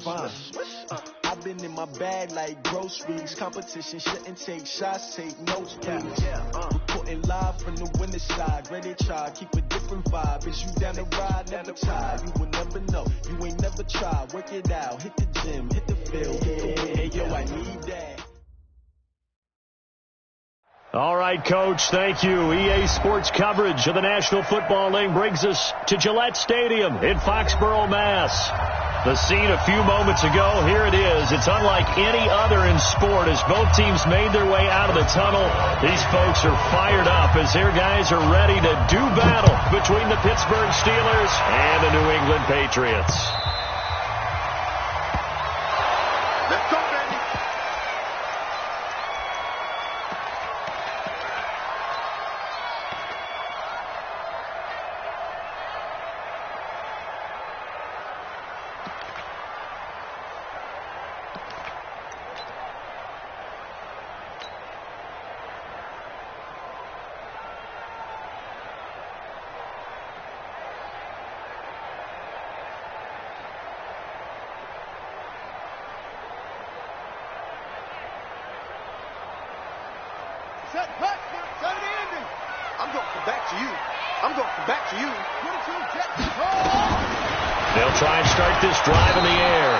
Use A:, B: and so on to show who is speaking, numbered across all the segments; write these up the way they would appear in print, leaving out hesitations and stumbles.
A: fine. I've been in my bag like groceries. Competition shouldn't take shots, take notes, please. Reporting live from the winter side. Ready to try, keep a different vibe. Is you down the ride, never tired. You will never know, you ain't never tried. Work it out, hit the gym, hit the field, hit the win. Hey, yo, I need that.
B: All right, Coach, thank you. EA Sports coverage of the National Football League brings us to Gillette Stadium in Foxborough, Mass. The scene a few moments ago, here it is. It's unlike any other in sport as both teams made their way out of the tunnel. These folks are fired up as their guys are ready to do battle between the Pittsburgh Steelers and the New England Patriots.
C: Let's go, baby. I'm going from back to you. I'm going from back to you.
B: They'll try and start this drive in the air.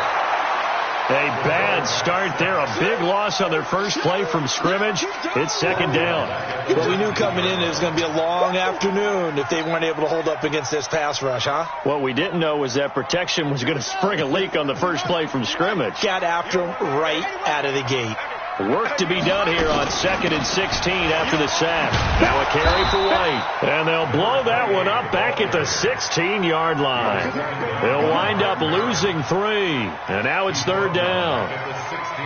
B: A bad start there. A big loss on their first play from scrimmage. It's second down.
D: Well, we knew coming in it was going to be a long afternoon if they weren't able to hold up against this pass rush, huh?
B: What we didn't know was that protection was going to spring a leak on the first play from scrimmage.
D: Got after him right out of the gate.
B: Work to be done here on 2nd and 16 after the sack. Now a carry for White. And they'll blow that one up back at the 16-yard line. They'll wind up losing 3. And now it's third down.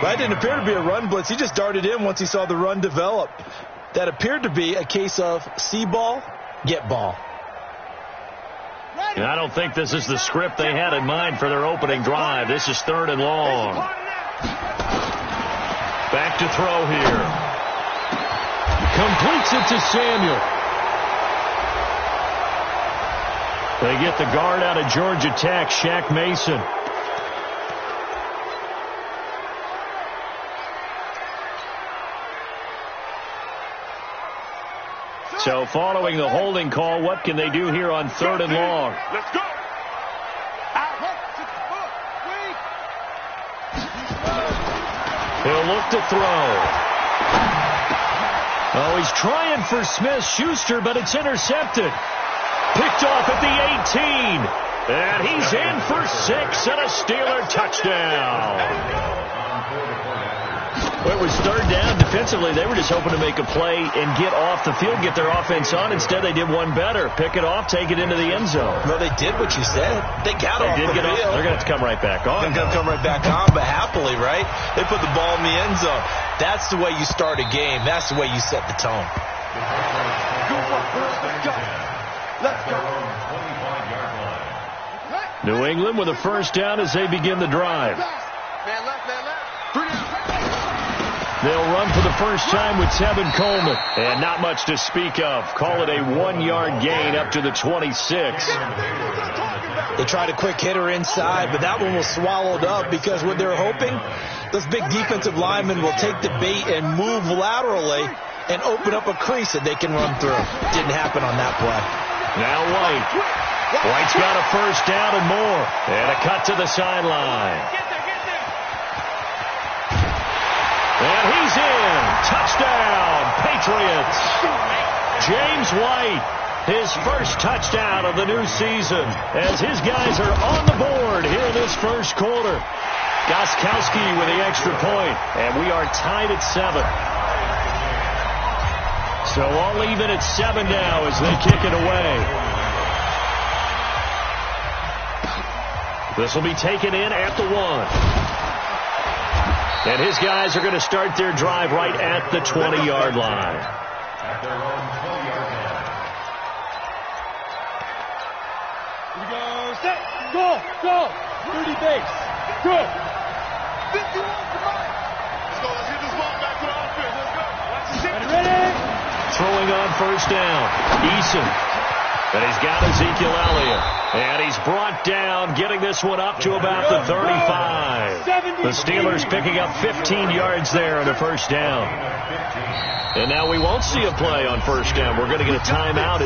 D: That didn't appear to be a run blitz. He just darted in once he saw the run develop. That appeared to be a case of see ball, get ball.
B: And I don't think this is the script they had in mind for their opening drive. This is third and long. Back to throw here. Completes it to Samuel. They get the guard out of Georgia Tech, Shaq Mason. So following the holding call, what can they do here on third and long?
C: Let's go.
B: He'll look to throw. Oh, he's trying for Smith-Schuster, but it's intercepted. Picked off at the 18. And he's in for 6 and a Steeler touchdown. Well, it was third down. Defensively, they were just hoping to make a play and get off the field, get their offense on. Instead, they did one better. Pick it off, take it into the end zone.
D: Well, they did what you said. They got off the field.
B: They're going to have to come right back on.
D: They're going to come right back on, but happily, right? They put the ball in the end zone. That's the way you start a game. That's the way you set the tone.
C: Let's go.
B: New England with a first down as they begin the drive.
C: Man left, man left.
B: They'll run for the first time with Tevin Coleman. And not much to speak of. Call it a 1-yard gain up to the 26.
D: They tried a quick hitter inside, but that one was swallowed up because what they're hoping, those big defensive linemen will take the bait and move laterally and open up a crease that they can run through. Didn't happen on that play.
B: Now White. White's got a first down and more. And a cut to the sideline. And he's in. Touchdown, Patriots. James White, his first touchdown of the new season as his guys are on the board here in this first quarter. Gostkowski with the extra point, and we are tied at 7. So all even at 7 now as they kick it away. This will be taken in at the 1. And his guys are going to start their drive right at the 20-yard line.
C: At their own 20-yard line. Here we go. Set. Go. 30 base. Go. 51. Let's go. Let's get this ball back to the offense. Let's go. Watch the ready.
B: Throwing on first down. Eason. And he's got Ezekiel Elliott. And he's brought down, getting this one up to about the 35. The Steelers picking up 15 yards there on a first down. And now we won't see a play on first down. We're going to get a timeout.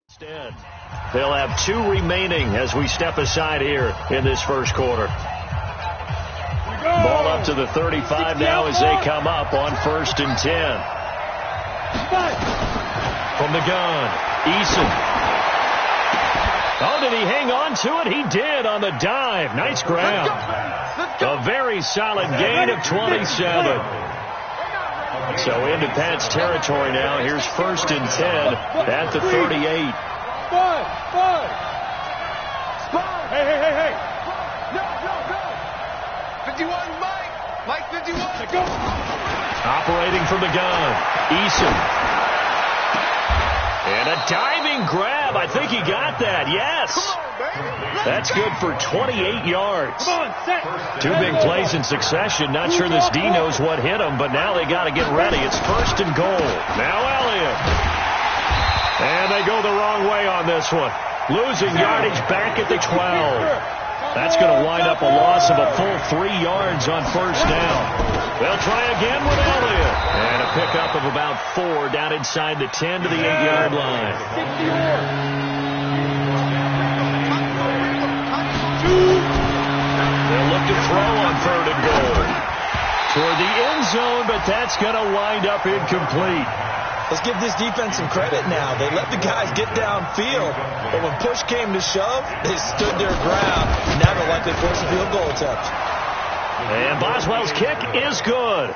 B: Instead, they'll have 2 remaining as we step aside here in this first quarter. Ball up to the 35 now as they come up on 1st and 10. From the gun, Eason. Oh, did he hang on to it? He did on the dive. Nice grab. A very solid gain of 27. So into Pat's territory now. Here's 1st and 10 at the 38.
C: Hey. No. 51, Mike 51. Go.
B: Operating from the gun, Eason. And a diving grab. I think he got that. Yes. That's good for 28 yards. 2 big plays in succession. Not sure this D knows what hit him, but now they got to get ready. It's 1st and goal. Now Elliott. And they go the wrong way on this one. Losing yardage back at the 12. That's going to wind up a loss of a full 3 yards on first down. They'll try again with Elliott. And a pickup of about 4 down inside the 10 to the 8-yard line. They'll look to throw on 3rd and goal. Toward the end zone, but that's going to wind up incomplete.
D: Let's give this defense some credit now. They let the guys get downfield, but when push came to shove, they stood their ground. Now they're likely to force a field goal attempt.
B: And Boswell's kick is good.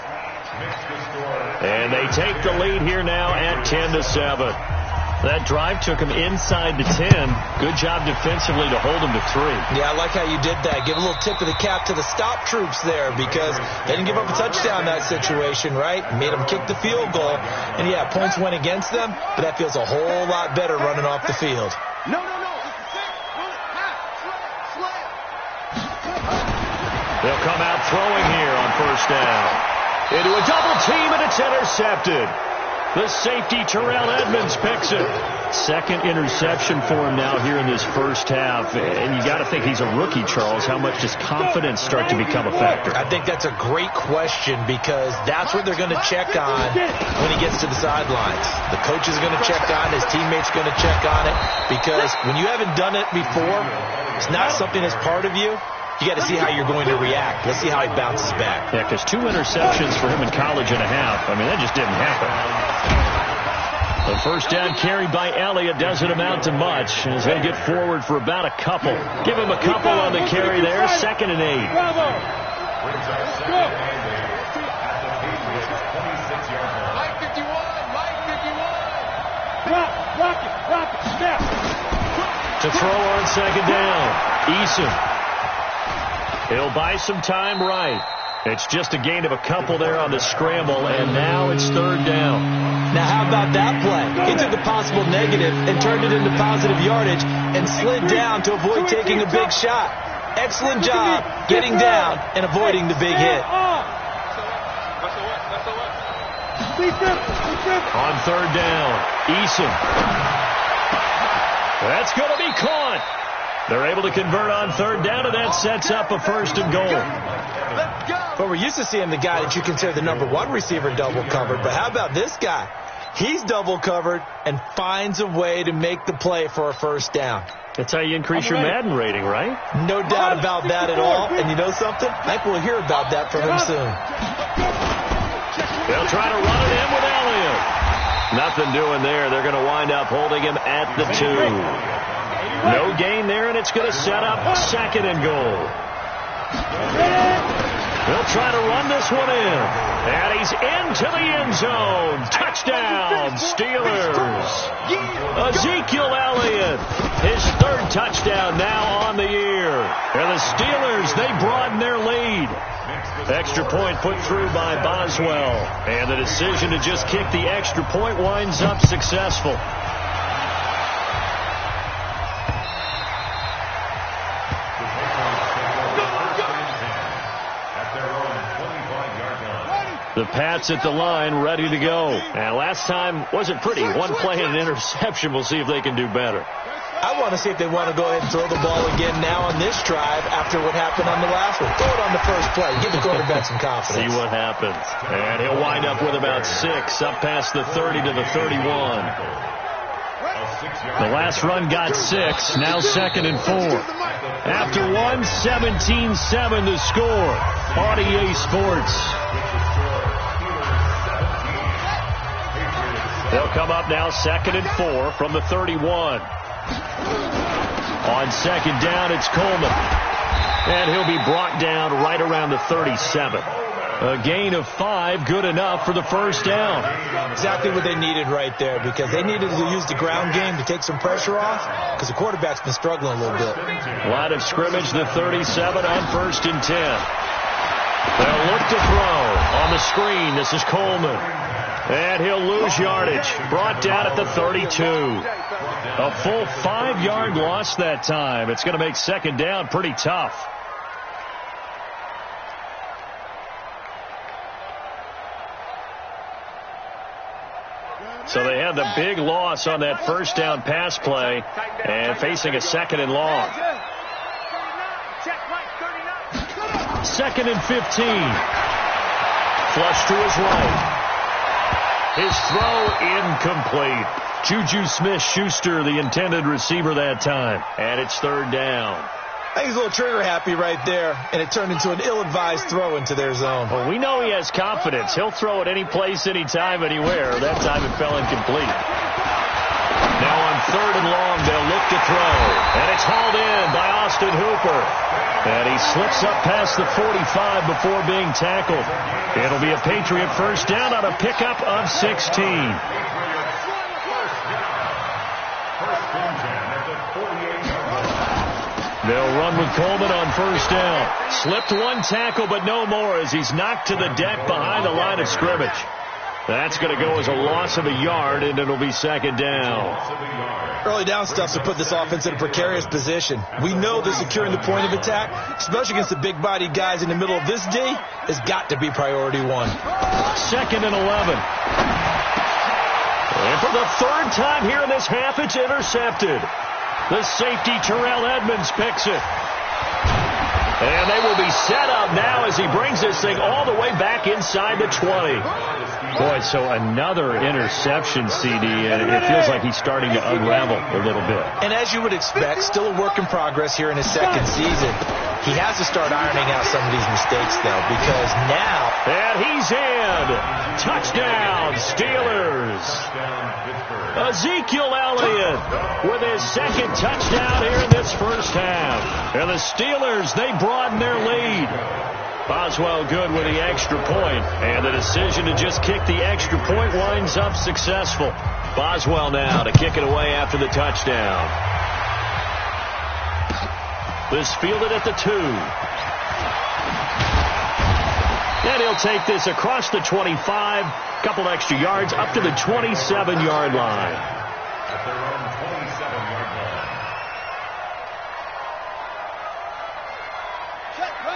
B: And they take the lead here now at 10-7. That drive took him inside the 10. Good job defensively to hold him to 3.
D: Yeah, I like how you did that. Give a little tip of the cap to the stop troops there because they didn't give up a touchdown in that situation, right? Made them kick the field goal. And, yeah, points went against them, but that feels a whole lot better running off the field.
C: No.
B: They'll come out throwing here on first down. Into a double team, and it's intercepted. The safety, Terrell Edmonds, picks it. 2nd interception for him now here in this first half. And you got to think he's a rookie, Charles. How much does confidence start to become a factor?
D: I think that's a great question because that's what they're going to check on when he gets to the sidelines. The coach is going to check on, his teammates going to check on it because when you haven't done it before, it's not something that's part of you. You got to see how you're going to react. Let's see how he bounces back.
B: Yeah, because 2 interceptions for him in college and a half. I mean, that just didn't happen. The first down carried by Elliott doesn't amount to much as they get forward for about a couple. Give him a couple on the carry there. 2nd and 8. To throw on 2nd down. Eason. He'll buy some time right. It's just a gain of a couple there on the scramble, and now it's 3rd down.
D: Now, how about that play? He took a possible negative and turned it into positive yardage and slid down to avoid taking a big shot. Excellent job getting down and avoiding the big hit.
B: On 3rd down, Eason. That's going to be caught. They're able to convert on 3rd down, and that sets up a 1st and goal.
D: But we're used to seeing the guy that you consider the number 1 receiver double covered. But how about this guy? He's double covered and finds a way to make the play for a 1st down.
B: That's how you increase your Madden rating, right?
D: No doubt about that at all. And you know something? I think we'll hear about that from him soon.
B: They'll try to run it in with Elliott. Nothing doing there. They're going to wind up holding him at the 2. No gain there, and it's going to set up 2nd and goal. They'll try to run this one in. And he's into the end zone. Touchdown, Steelers. Ezekiel Elliott, his 3rd touchdown now on the year. And the Steelers, they broaden their lead. Extra point put through by Boswell. And the decision to just kick the extra point winds up successful. The Pats at the line, ready to go. And last time wasn't pretty. One play and an interception. We'll see if they can do better.
D: I want to see if they want to go ahead and throw the ball again now on this drive after what happened on the last one. Throw it on the first play. Give the quarterback some confidence.
B: See what happens. And he'll wind up with about 6, up past the 30 to the 31. The last run got 6, now 2nd and 4. After 1, 17-7 to score on EA Sports. They'll come up now 2nd and 4 from the 31. On 2nd down, it's Coleman. And he'll be brought down right around the 37. A gain of 5, good enough for the first down.
D: Exactly what they needed right there, because they needed to use the ground game to take some pressure off, because the quarterback's been struggling a little bit.
B: Line of scrimmage, the 37 on 1st and 10. They'll look to throw on the screen. This is Coleman. And he'll lose yardage. Brought down at the 32. A full 5-yard loss that time. It's going to make 2nd down pretty tough. So they had the big loss on that first down pass play and facing a 2nd and long. 2nd and 15. Flush to his right. His throw incomplete. Juju Smith-Schuster, the intended receiver that time. And it's 3rd down.
D: I think he's a little trigger happy right there, and it turned into an ill-advised throw into their zone.
B: Well, we know he has confidence. He'll throw it any place, anytime, anywhere. That time it fell incomplete. Now on 3rd and long, they'll look to throw. And it's hauled in by Austin Hooper. And he slips up past the 45 before being tackled. It'll be a Patriot first down on a pickup of 16. They'll run with Coleman on first down. Slipped one tackle, but no more as he's knocked to the deck behind the line of scrimmage. That's going to go as a loss of a yard, and it'll be 2nd down.
D: Early down stuff to put this offense in a precarious position. We know that securing the point of attack, especially against the big-bodied guys in the middle of this D, has got to be priority 1.
B: 2nd and 11. And for the 3rd time here in this half, it's intercepted. The safety, Terrell Edmonds, picks it. And they will be set up now as he brings this thing all the way back inside the 20. Boy, so another interception, CD, and it feels like he's starting to unravel a little bit.
D: And as you would expect, still a work in progress here in his 2nd season. He has to start ironing out some of these mistakes, though, because now...
B: And he's in. Touchdown, Steelers. Ezekiel Elliott with his 2nd touchdown here in this first half. And the Steelers, they broaden their lead. Boswell good with the extra point, and the decision to just kick the extra point winds up successful. Boswell now to kick it away after the touchdown. This fielded at the 2. And he'll take this across the 25, couple extra yards up to the 27-yard line. At their own 27-yard line.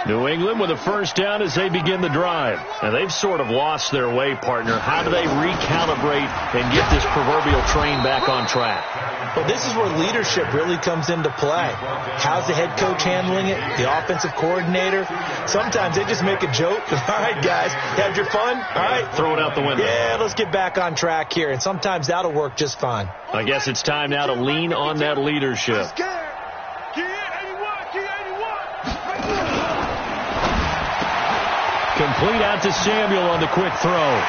B: New England with a first down as they begin the drive. And they've sort of lost their way, partner. How do they recalibrate and get this proverbial train back on track?
D: Well, this is where leadership really comes into play. How's the head coach handling it? The offensive coordinator? Sometimes they just make a joke. All right, guys, you had your fun? All right.
B: Throw it out the window.
D: Yeah, let's get back on track here. And sometimes that'll work just fine.
B: I guess it's time now to lean on that leadership. Complete out to Samuel on the quick throw.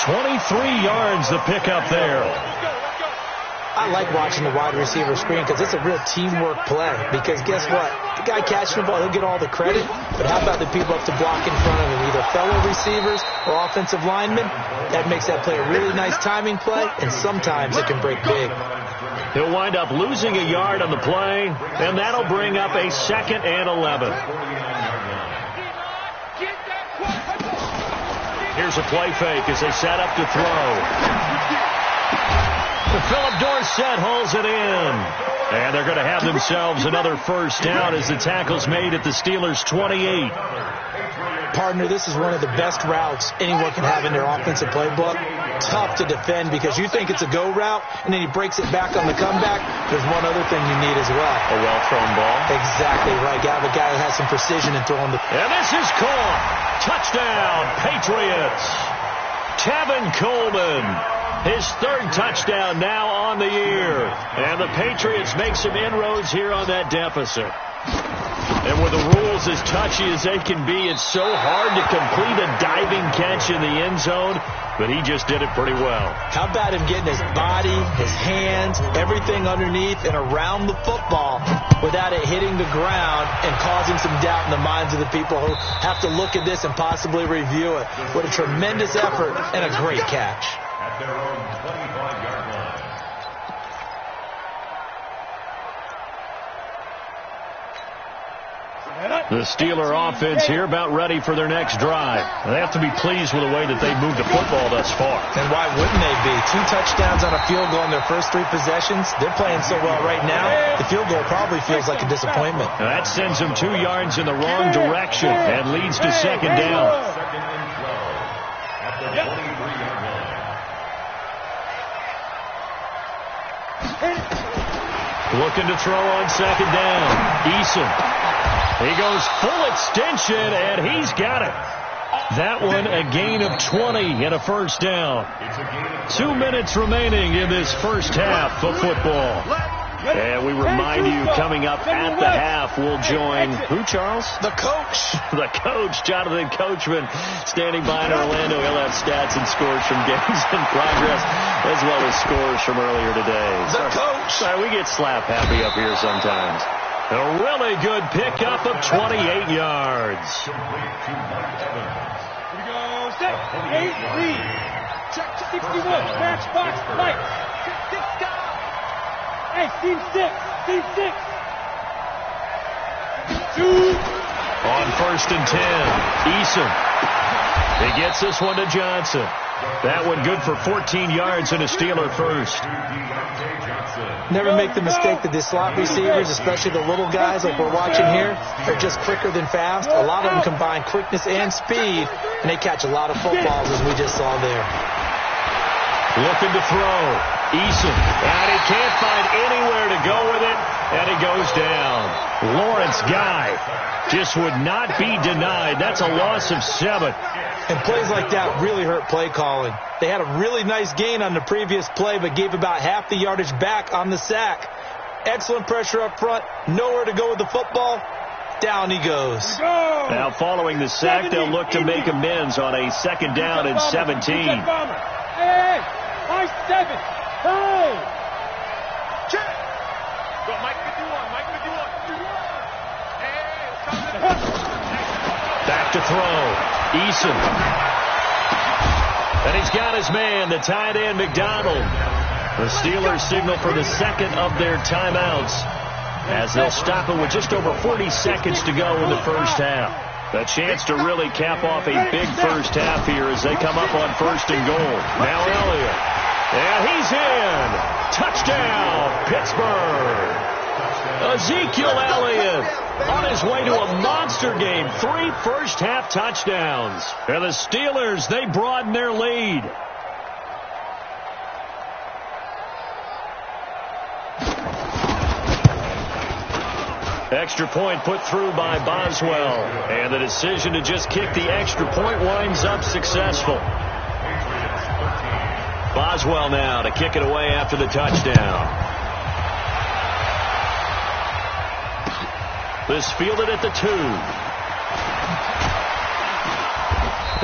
B: 23 yards the pickup there.
D: I like watching the wide receiver screen because it's a real teamwork play. Because guess what? The guy catching the ball, he'll get all the credit. But how about the people up to block in front of him? Either fellow receivers or offensive linemen. That makes that play a really nice timing play. And sometimes it can break big.
B: He'll wind up losing a yard on the play. And that'll bring up a 2nd and 11. Here's a play fake as they set up to throw. Philip Dorsett holds it in. And they're going to have themselves another first down as the tackle's made at the Steelers' 28.
D: Partner, this is one of the best routes anyone can have in their offensive playbook. Tough to defend because you think it's a go route, and then he breaks it back on the comeback. There's one other thing you need as well.
B: A well-thrown ball.
D: Exactly right. You have a guy who has some precision in throwing the...
B: And this is caught. Touchdown, Patriots. Tevin Coleman. His third touchdown now on the year. And the Patriots make some inroads here on that deficit. And with the rules as touchy as they can be, it's so hard to complete a diving catch in the end zone, but he just did it pretty well.
D: How about him getting his body, his hands, everything underneath and around the football without it hitting the ground and causing some doubt in the minds of the people who have to look at this and possibly review it. What a tremendous effort and a great catch.
E: At their own 25-yard line.
B: The Steeler offense here about ready for their next drive. They have to be pleased with the way that they've moved the football thus far.
D: And why wouldn't they be? 2 touchdowns on a field goal in their first 3 possessions. They're playing so well right now, the field goal probably feels like a disappointment.
B: Now that sends them 2 yards in the wrong direction and leads to second down.
E: Second and 12 at the 23-yard line.
B: Looking to throw on second down. Eason. He goes full extension, and he's got it. That one a gain of 20 and a first down. 2 minutes remaining in this first half of football. And we remind you, coming up at the half, we'll join who, Charles?
D: The coach.
B: The coach, Jonathan Coachman, standing by in Orlando. He'll have stats and scores from games in progress, as well as scores from earlier today.
D: The coach.
B: Sorry, we get slap happy up here sometimes. A really good pickup of 28 yards.
C: Here we go. Set. 8 lead. Check 61. Match box. Light. Hey, team 6. Team 6. 2.
B: On first and 10. Eason. He gets this one to Johnson. That one good for 14 yards and a Steeler first.
D: Never make the mistake that the slot receivers, especially the little guys like we're watching here, are just quicker than fast. A lot of them combine quickness and speed, and they catch a lot of footballs, as we just saw there.
B: Looking to throw. Eason. And he can't find anywhere to go with it, and he goes down. Lawrence Guy just would not be denied. That's a loss of 7.
D: And plays like that really hurt play calling. They had a really nice gain on the previous play, but gave about half the yardage back on the sack. Excellent pressure up front. Nowhere to go with the football. Down he goes.
B: Now following the sack, they'll look to make amends on a second down and 17.
C: Hey, nice 7. Hey. Check. Go, Mike 51. Mike 51.
B: Back to throw. Eason. And he's got his man, the tight end, McDonald. The Steelers signal for the second of their timeouts as they'll stop it with just over 40 seconds to go in the first half. A chance to really cap off a big first half here as they come up on first and goal. Now Elliott. And he's in. Touchdown, Pittsburgh. Ezekiel Elliott on his way to a monster game. 3 first-half touchdowns. And the Steelers, they broaden their lead. Extra point put through by Boswell. And the decision to just kick the extra point winds up successful. Boswell now to kick it away after the touchdown. This fielded at the 2.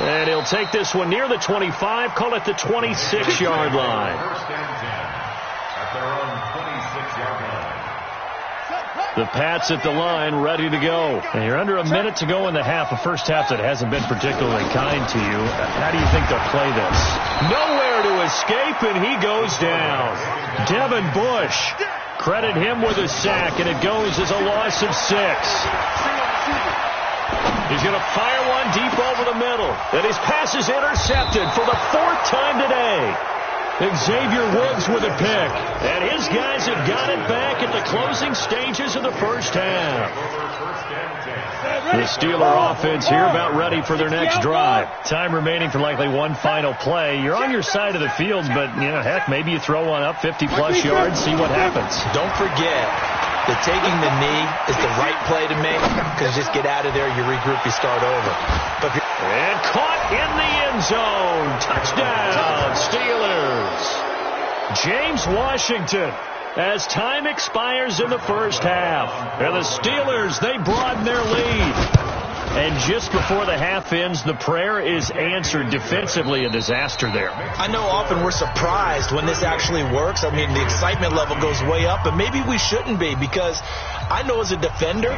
B: And he'll take this one near the 25, call it the 26-yard line.
E: First and 10 at their own 26-yard line.
B: The Pats at the line, ready to go. And you're under a minute to go in the half, a first half that hasn't been particularly kind to you. How do you think they'll play this? Nowhere to escape, and he goes down. Devin Bush. Credit him with a sack, and it goes as a loss of 6. He's going to fire one deep over the middle, and his pass is intercepted for the 4th time today. Xavier Woods with a pick. And his guys have got it back at the closing stages of the first half. The Steeler offense here about ready for their next drive. Time remaining for likely one final play. You're on your side of the field, but, heck, maybe you throw one up 50-plus yards, see what happens.
D: Don't forget that taking the knee is the right play to make, because just get out of there, you regroup, you start over.
B: And caught in the end zone. Touchdown, Steelers. James Washington, as time expires in the first half. And the Steelers, they broaden their lead. And just before the half ends, the prayer is answered. Defensively, a disaster there.
D: I know often we're surprised when this actually works. I mean, the excitement level goes way up, but maybe we shouldn't be, because I know as a defender,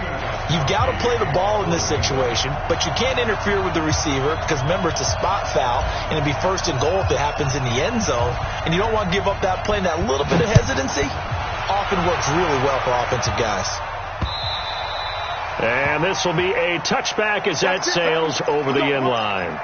D: you've got to play the ball in this situation, but you can't interfere with the receiver, because remember, it's a spot foul, and it'd be first and goal if it happens in the end zone, and you don't want to give up that play, and that little bit of hesitancy often works really well for offensive guys.
B: And this will be a touchback as that sails over the end line.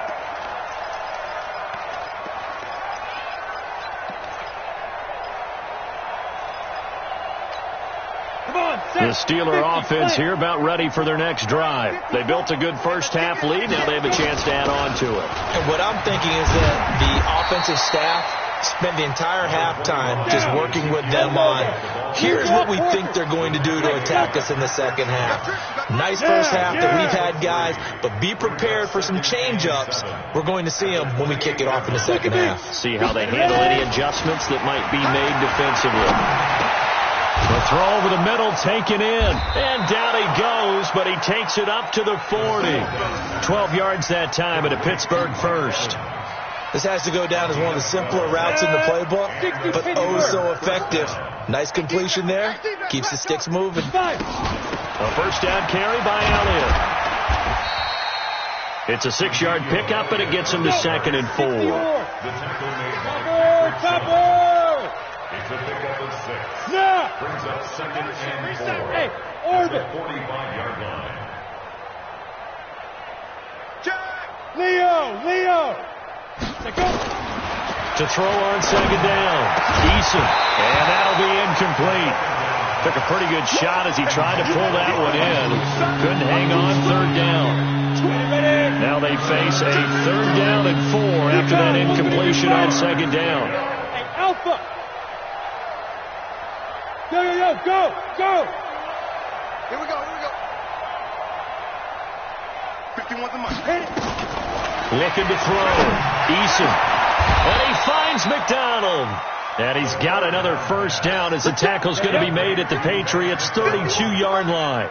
B: The Steeler offense here about ready for their next drive. They built a good first half lead. Now they have a chance to add on to it.
D: And what I'm thinking is that the offensive staff spent the entire halftime just working with them on, here's what we think they're going to do to attack us in the second half. Nice first half that we've had, guys, but be prepared for some change-ups. We're going to see them when we kick it off in the second half.
B: See how they handle any adjustments that might be made defensively. The throw over the middle, taken in, and down he goes, but he takes it up to the 40. 12 yards that time at a Pittsburgh first.
D: This has to go down as one of the simpler routes in the playbook, but oh so effective. Nice completion there. Keeps the sticks moving.
B: A first down carry by Elliott. It's a 6-yard pickup, and it gets him to 2nd and 4.
E: It's a pickup of 6.
C: Yeah.
E: Brings up 2nd and 4.
C: Hey, orbit.
E: 45-yard line.
C: Leo.
B: To throw on 2nd down. Eason. And that'll be incomplete. Took a pretty good shot as he tried to pull that one in. Couldn't hang on 3rd down. Now they face a 3rd down and 4 after that incompletion on 2nd down.
C: Hey, Alpha. Go.
A: Here we go. 51's the money.
B: Looking to throw. Eason. And he finds McDonald. And he's got another first down as the tackle's going to be made at the Patriots' 32-yard line.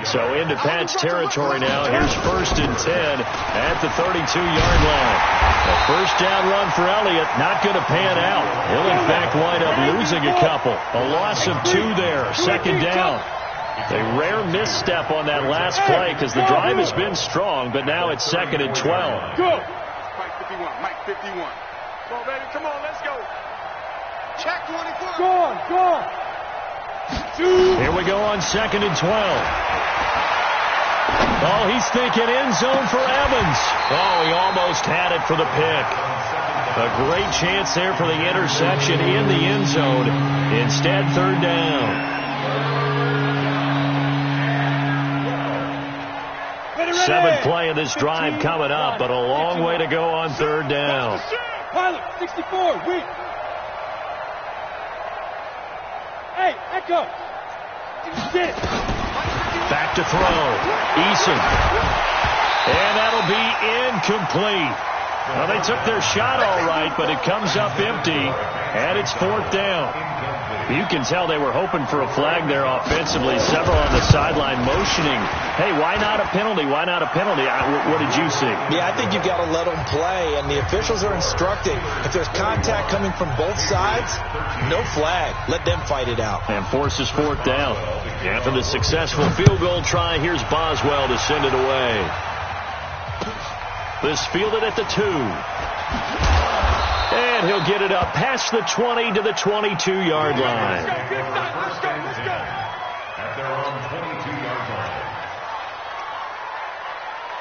B: So into Pat's territory now. Here's 1st and 10 at the 32-yard line. A first down run for Elliott, not going to pan out. He'll, in fact, wind up losing a couple. A loss of 2 there, 2nd down. A rare misstep on that last play because the drive has been strong, but now it's 2nd and 12.
C: Go.
A: Mike 51. Come on, baby. Come on, let's go. Check 24.
C: Go on.
B: Here we go on 2nd and 12. Oh, he's thinking end zone for Evans. Oh, he almost had it for the pick. A great chance there for the interception in the end zone. Instead, 3rd down. 7th play of this drive coming up, but a long way to go on 3rd down.
C: Pilot, 64, weak. Hey, Echo. Get it.
B: Back to throw. Eason. And that'll be incomplete. Well, they took their shot all right, but it comes up empty, and it's 4th down. You can tell they were hoping for a flag there offensively. Several on the sideline motioning, hey, why not a penalty? Why not a penalty? What did you see?
D: Yeah, I think you've got to let them play, and the officials are instructing. If there's contact coming from both sides, no flag. Let them fight it out.
B: And forces 4th down. After the successful field goal try, here's Boswell to send it away. This fielded at the 2. And he'll get it up past the 20 to the 22-yard line.
E: At their own 22-yard line.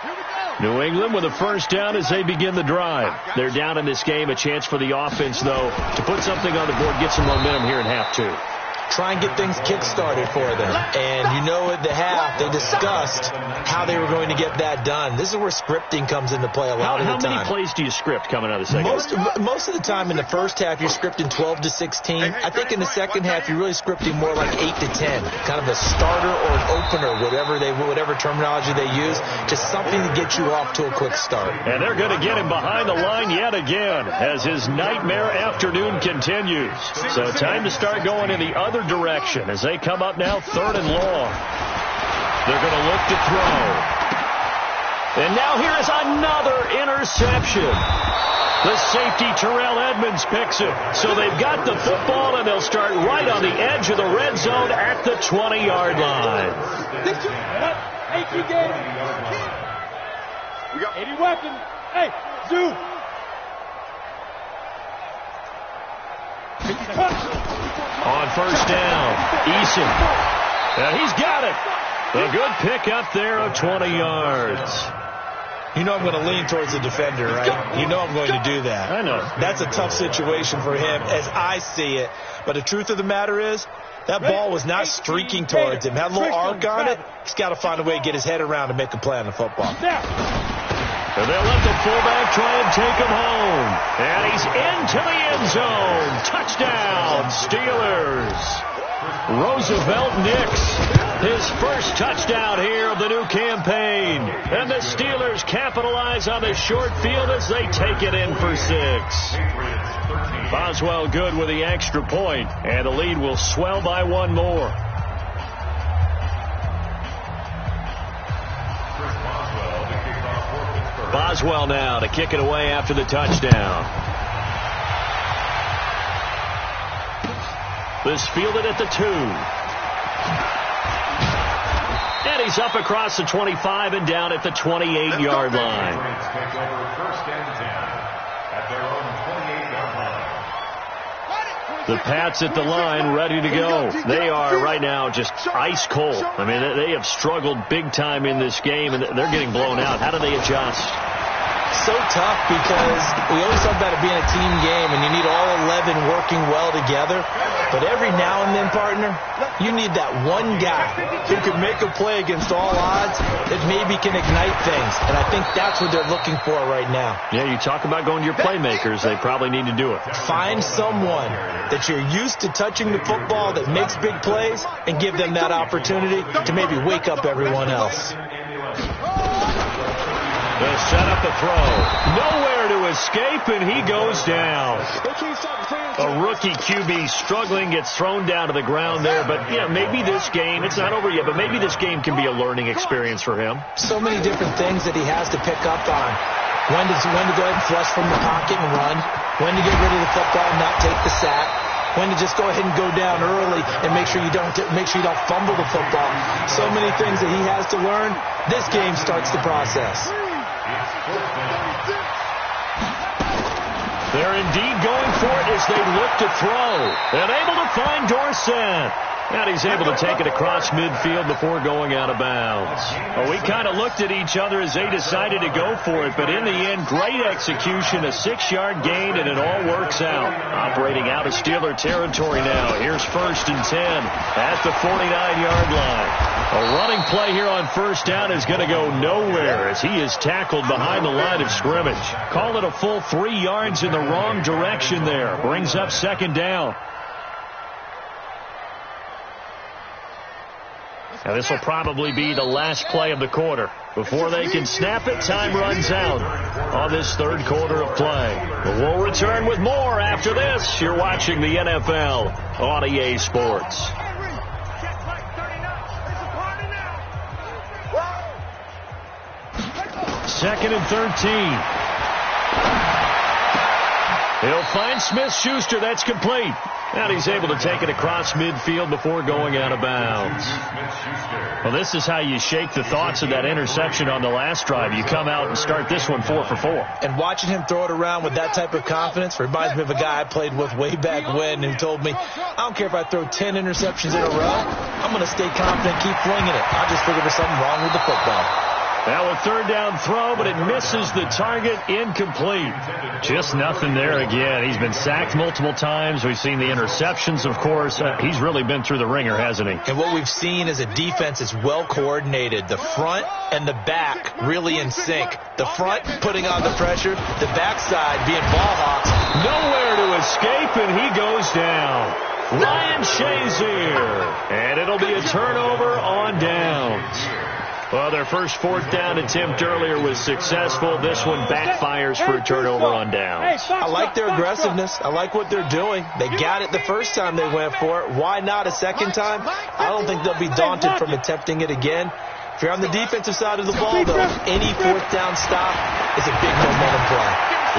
A: Here we go.
B: New England with a first down as they begin the drive. They're down in this game. A chance for the offense, though, to put something on the board, get some momentum here in half two.
D: Try and get things kick-started for them. And you know at the half, they discussed how they were going to get that done. This is where scripting comes into play a lot of the time.
B: How many plays do you script coming out of the second?
D: Most of the time in the first half, you're scripting 12 to 16. I think in the second half, you're really scripting more like 8 to 10. Kind of a starter or an opener, whatever terminology they use. Just something to get you off to a quick start.
B: And they're going to get him behind the line yet again as his nightmare afternoon continues. So time to start going in the other direction as they come up now 3rd and long. They're going to look to throw. And now here is another interception. The safety Terrell Edmonds picks it. So they've got the football and they'll start right on the edge of the red zone at the 20-yard line.
C: 18 games. We got 80 weapons. Hey, Zoo.
B: On first down, Eason. And he's got it. A good pick up there of 20 yards.
D: You know I'm going to lean towards the defender, right? You know I'm going to do that.
B: I know.
D: That's a tough situation for him as I see it. But the truth of the matter is, that ball was not streaking towards him. Had a little arc on it. He's got to find a way to get his head around and make a play on the football.
B: And they'll let the fullback try and take him home. And he's into the end zone. Touchdown, Steelers. Roosevelt Nix, his first touchdown here of the new campaign. And the Steelers capitalize on the short field as they take it in for 6. Boswell good with the extra point, and the lead will swell by 1 more. Boswell now to kick it away after the touchdown. This fielded at the 2. And he's up across the 25 and down at the 28-yard line. The Pats at the line, ready to go. They are right now just ice cold. I mean, they have struggled big time in this game, and they're getting blown out. How do they adjust?
D: So tough because we always talk about it being a team game, and you need all 11 working well together. But every now and then, partner, you need that one guy who can make a play against all odds that maybe can ignite things. And I think that's what they're looking for right now.
B: Yeah, you talk about going to your playmakers. They probably need to do it.
D: Find someone that you're used to touching the football that makes big plays and give them that opportunity to maybe wake up everyone else.
B: They'll set up the throw. Nowhere to escape, and he goes down. A rookie QB struggling, gets thrown down to the ground there. But, yeah, maybe this game, it's not over yet, but maybe this game can be a learning experience for him.
D: So many different things that he has to pick up on. When to go ahead and flush from the pocket and run. When to get rid of the football and not take the sack. When to just go ahead and go down early and make sure you don't fumble the football. So many things that he has to learn. This game starts the process.
B: They're indeed going for it as they look to throw. And able to find Dorsett. And he's able to take it across midfield before going out of bounds. Well, we kind of looked at each other as they decided to go for it. But in the end, great execution, a 6-yard gain, and it all works out. Operating out of Steeler territory now. Here's 1st and 10 at the 49-yard line. A running play here on first down is going to go nowhere as he is tackled behind the line of scrimmage. Call it a full 3 yards in the wrong direction there. Brings up 2nd down. Now this will probably be the last play of the quarter. Before they can snap it, time runs out on this 3rd quarter of play. But we'll return with more after this. You're watching the NFL on EA Sports. Second and 13. He'll find Smith-Schuster. That's complete. And he's able to take it across midfield before going out of bounds. Well, this is how you shake the thoughts of that interception on the last drive. You come out and start this one 4 for 4.
D: And watching him throw it around with that type of confidence reminds me of a guy I played with way back when who told me, I don't care if I throw 10 interceptions in a row. I'm going to stay confident, keep flinging it. I just figure there's something wrong with the football.
B: Now a third down throw, but it misses the target, incomplete. Just nothing there again. He's been sacked multiple times. We've seen the interceptions, of course. He's really been through the ringer, hasn't he?
D: And what we've seen is a defense that's well coordinated. The front and the back really in sync. The front putting on the pressure, the backside being ball hawks.
B: Nowhere to escape, and he goes down. Ryan Shazier. And it'll be a turnover on downs. Well, their first fourth down attempt earlier was successful. This one backfires for a turnover on downs.
D: I like their aggressiveness. I like what they're doing. They got it the first time they went for it. Why not a second time? I don't think they'll be daunted from attempting it again. If you're on the defensive side of the ball, though, any fourth down stop is a big momentum play.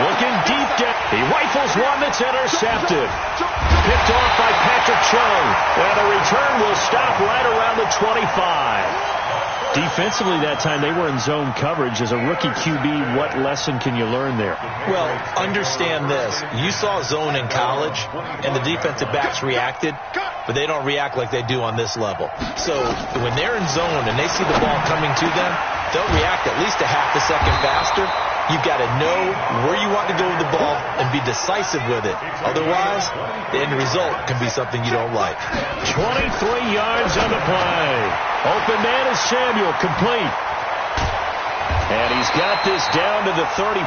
B: Looking deep down. He rifles one that's intercepted. Picked off by Patrick Chung. And the return will stop right around the 25. Defensively that time, they were in zone coverage. As a rookie QB, what lesson can you learn there?
D: Well, understand this. You saw zone in college, and the defensive backs reacted, but they don't react like they do on this level. So when they're in zone and they see the ball coming to them, they'll react at least a half a second faster. You've got to know where you want to go with the ball and be decisive with it. Otherwise, the end result can be something you don't like.
B: 23 yards on the play. Open man is Samuel, complete. And he's got this down to the 35.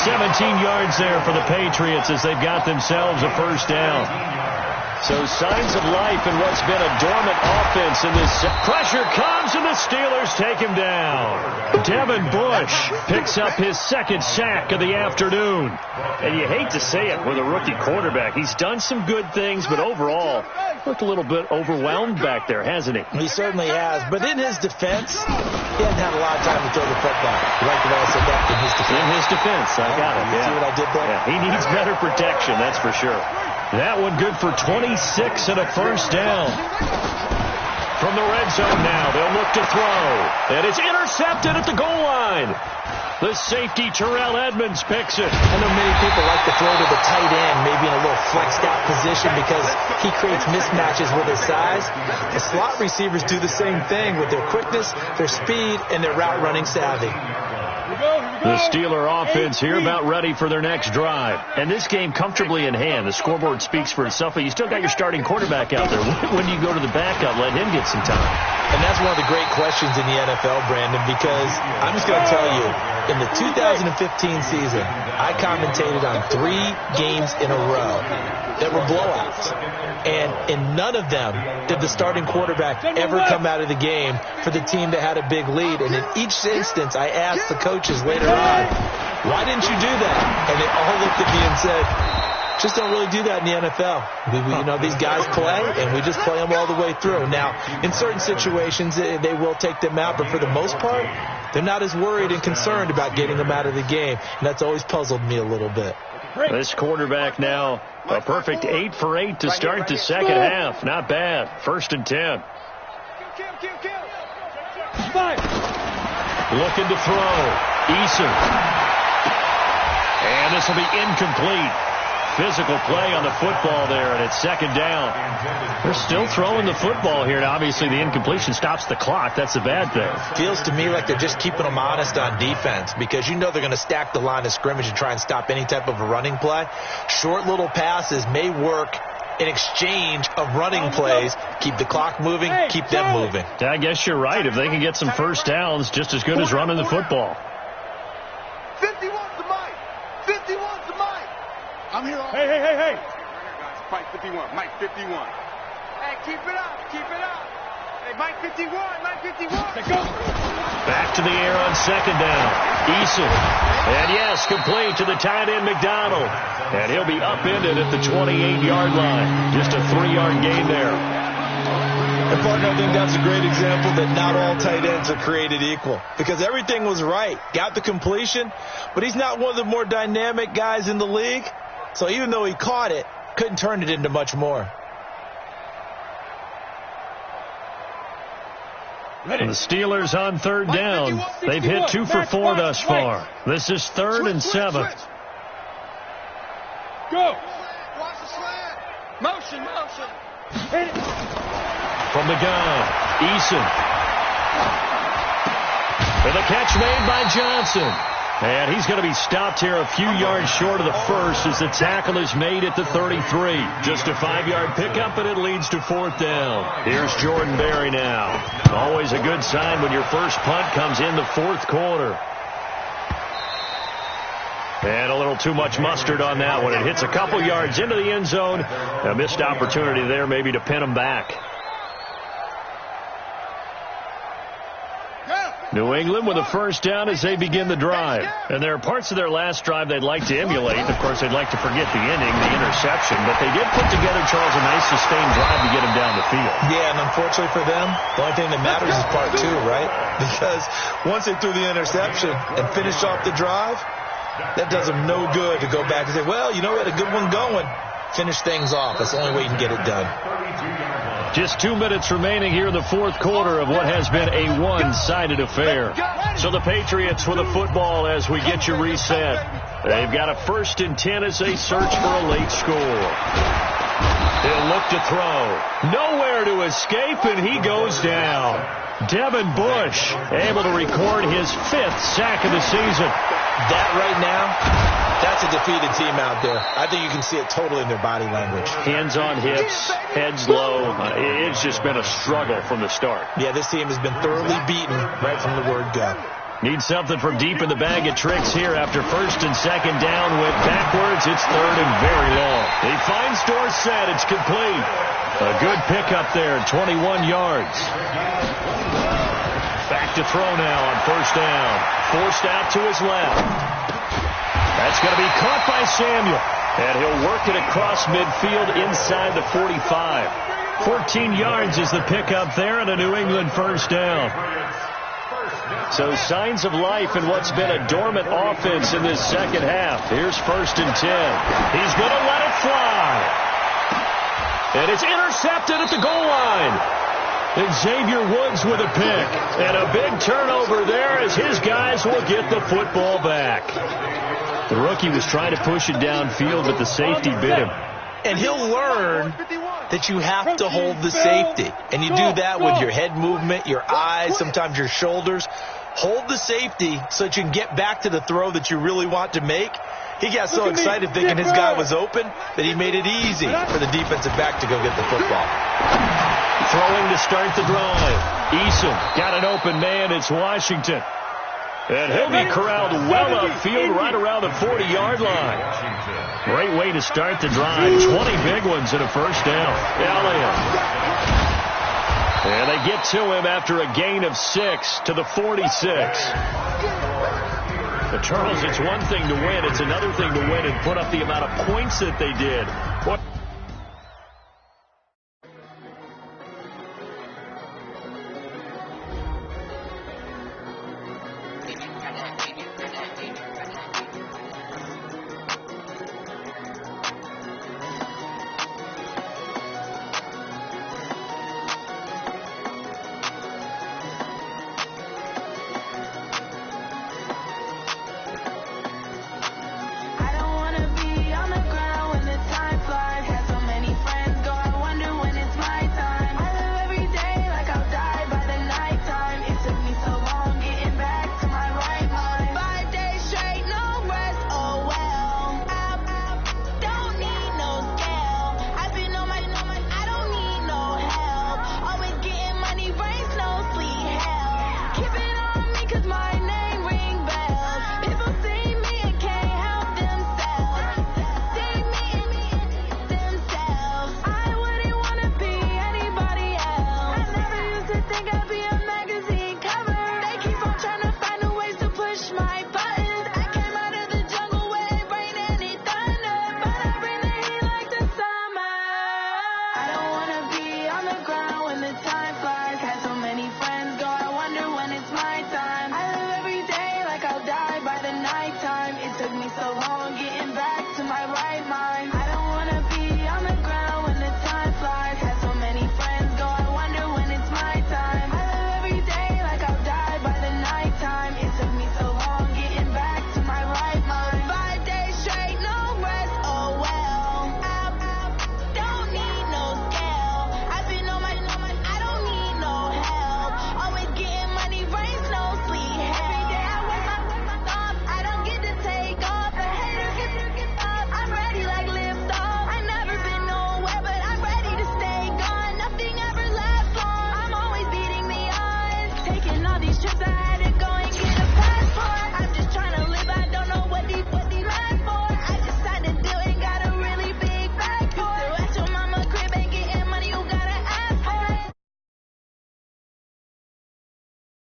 B: 17 yards there for the Patriots as they've got themselves a first down. So signs of life in what's been a dormant offense in this. Pressure comes and the Steelers take him down. Devin Bush picks up his second sack of the afternoon. And you hate to say it with a rookie quarterback. He's done some good things, but overall looked a little bit overwhelmed back there, hasn't he?
D: He certainly has. But in his defense, he hasn't had a lot of time to throw the football. You like the way I said that? In his defense.
B: In his defense. I got it.
D: You see what I did there?
B: Yeah, he needs better protection, that's for sure. That one good for 26 and a first down. From the red zone now, they'll look to throw. And it's intercepted at the goal line. The safety, Terrell Edmonds, picks it.
D: I know many people like to throw to the tight end, maybe in a little flexed out position because he creates mismatches with his size. The slot receivers do the same thing with their quickness, their speed, and their route running savvy.
B: The Steeler offense here about ready for their next drive. And this game comfortably in hand. The scoreboard speaks for itself, but you still got your starting quarterback out there. When do you go to the backup, let him get some time?
D: And that's one of the great questions in the NFL, Brandon, because I'm just going to tell you, in the 2015 season, I commentated on 3 games in a row that were blowouts. And in none of them did the starting quarterback ever come out of the game for the team that had a big lead. And in each instance, I asked the coaches later on, why didn't you do that? And they all looked at me and said, just don't really do that in the NFL. You know, these guys play, and we just play them all the way through. Now, in certain situations, they will take them out, but for the most part, they're not as worried and concerned about getting them out of the game. And that's always puzzled me a little bit.
B: This quarterback now, a perfect 8 for 8 to start the second half. Not bad. 1st and 10. Looking to throw. Eason. And this will be incomplete. Physical play on the football there, and it's 2nd down. They're still throwing the football here, and obviously the incompletion stops the clock. That's the bad thing.
D: Feels to me like they're just keeping them honest on defense because you know they're going to stack the line of scrimmage and try and stop any type of a running play. Short little passes may work in exchange of running plays. Keep the clock moving, keep them moving.
B: Yeah, I guess you're right. If they can get some first downs, just as good as running the football.
C: 51's the mic. 51's the mic. I'm here all Hey, guys. Mike 51. Mike 51. Hey, keep it up. Keep it up. Hey, Mike 51. Mike 51. Let's go.
B: Back to the air on 2nd down. Eason. And yes, complete to the tight end McDonald. And he'll be upended at the 28-yard line. Just a 3-yard gain there.
D: And partner, I think that's a great example that not all tight ends are created equal. Because everything was right. Got the completion, but he's not one of the more dynamic guys in the league. So even though he caught it, couldn't turn it into much more.
B: And the Steelers on 3rd down. They've hit 2 for 4 thus far. This is 3rd and 7.
C: Go. Watch the slant. Motion. Hit it.
B: From the gun, Eason. And the catch made by Johnson. And he's going to be stopped here a few yards short of the first as the tackle is made at the 33. Just a 5-yard pickup, and it leads to 4th down. Here's Jordan Berry now. Always a good sign when your first punt comes in the 4th quarter. And a little too much mustard on that one. It hits a couple yards into the end zone. A missed opportunity there maybe to pin him back. New England with a first down as they begin the drive. And there are parts of their last drive they'd like to emulate. Of course, they'd like to forget the inning, the interception. But they did put together, Charles, a nice sustained drive to get him down the field.
D: Yeah, and unfortunately for them, the only thing that matters is part 2, right? Because once they threw the interception and finished off the drive, that does them no good to go back and say, well, you know, we had a good one going. Finish things off. That's the only way you can get it done.
B: Just 2 minutes remaining here in the 4th quarter of what has been a one-sided affair. So the Patriots with the football as we get you reset. They've got a 1st and 10 as they search for a late score. He'll look to throw. Nowhere to escape, and he goes down. Devin Bush able to record his 5th sack of the season.
D: That right now, that's a defeated team out there. I think you can see it totally in their body language.
B: Hands on hips, heads low. It's just been a struggle from the start.
D: Yeah, this team has been thoroughly beaten right from the word go.
B: Need something from deep in the bag of tricks here after 1st and 2nd down. Went backwards. It's 3rd and very long. He finds Dorsett. It's complete. A good pickup there, 21 yards. Back to throw now on 1st down. Forced out to his left. That's going to be caught by Samuel. And he'll work it across midfield inside the 45. 14 yards is the pickup there and a New England 1st down. So signs of life in what's been a dormant offense in this 2nd half. Here's 1st and 10. He's going to let it fly. And it's intercepted at the goal line. Xavier Woods with a pick. And a big turnover there as his guys will get the football back. The rookie was trying to push it downfield, but the safety bit him.
D: And he'll learn that you have to hold the safety. And you do that with your head movement, your eyes, sometimes your shoulders. Hold the safety so that you can get back to the throw that you really want to make. He got so excited thinking his guy was open that he made it easy for the defensive back to go get the football.
B: Throwing to start the drive. Eason got an open man. It's Washington. And he'll be corralled well upfield right around the 40-yard line. Great way to start the drive. 20 big ones and a 1st down. Elliott. And they get to him after a gain of 6 to the 46. But Charles, it's one thing to win. It's another thing to win and put up the amount of points that they did.